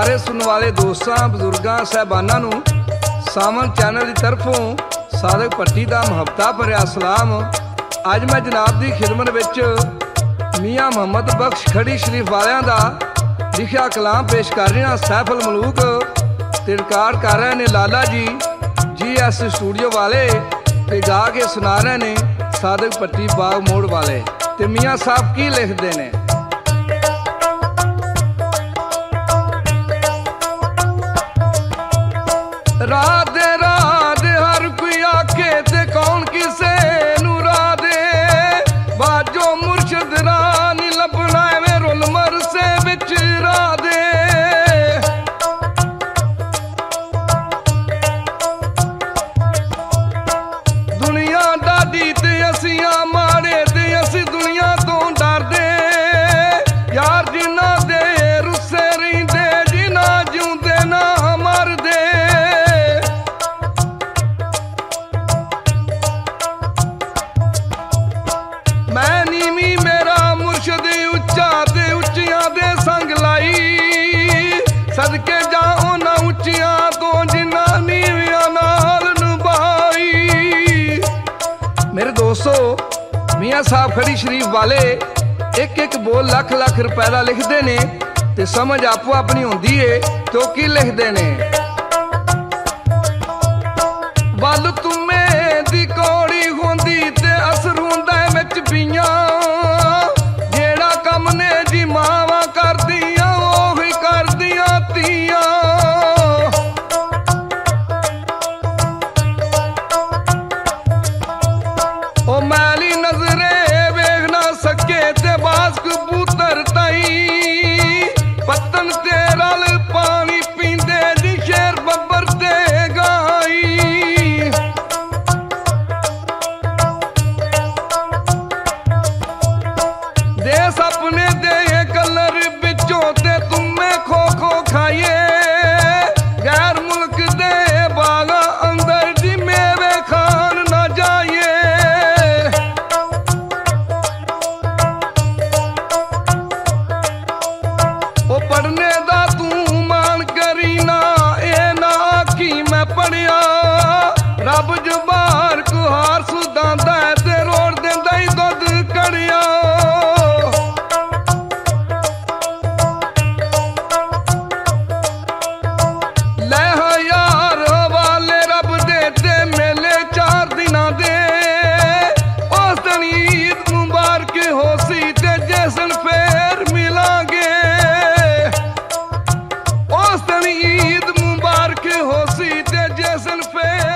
सारे सुनने वाले दोस्तों बजुर्गों साहबाना नूं सावन चैनल की तरफों सादक भट्टी का मुहब्बता भरिया सलाम। अज मैं जनाब की खिदमत विच मियाँ मुहम्मद बख्श खड़ी शरीफ वालियां दा लिखिया कलाम पेश कर रहे हैं। सैफुल मलूक ते रिकार्ड कर रहे हैं लाला जी GS स्टूडियो वाले ते गा के सुना रहे ने सादक भट्टी बाग मोड़ वाले। ते मियाँ साहब की लिखते हैं, राधे राधे हर कोई आके ते कौन किसे नू राधे, बाजो मुर्शद रानी लभना एवें रुल मरसे विच राधे। दुनिया डाडी ते असियां माड़े ते असी दुनिया तो डरदे, यार जिन्ना दे रुस्से रहिंदे जिन्ना जिउंदे ना मरदे। मैं नीवी मेरा मुर्शद उच्चा ते उच्चियां दे संग लाई, सदके जाओ ना उच्चियां तो जिन्ना नीवियां नाल निभाई। मेरे दोस्तों मियाँ साहब खड़ी शरीफ वाले एक एक बोल लख लख रुपए का लिखते ने ते समझ आपो अपनी होंदी है तो की लिखते ने। वल तुम्हें दी कौड़ी होंदी ते असर हुंदा विच पियां, जेड़ा कम ने जी मावां करदियां ओही करदियां तियां। ओ मैली नजरे वेख ना सके ते बास कबूतर ताई, पत्तन ते रल पानी पींदे जी शेर बब्बर ते गाई। देश अपने दे कलर बिचों ते तुम्हें खो खो खाइए, गैर मुल्क दे बागा अंदर जी मेवे खान ना जाइए। ओ पढ़ने दा तू मान करी ना ए ना आखी मैं पढ़िया, रब जबार कुहार सुदांदा ते रोड़ देंदा ही दुध कड़िया। ले हाँ यार हवाले रब दे ते मेले 4 दिना दे, उस दिन ईद मुबारक होसी ते जैसन फेर मिलांगे। उस दिन ईद मुबारक होसी ते जैसन फेर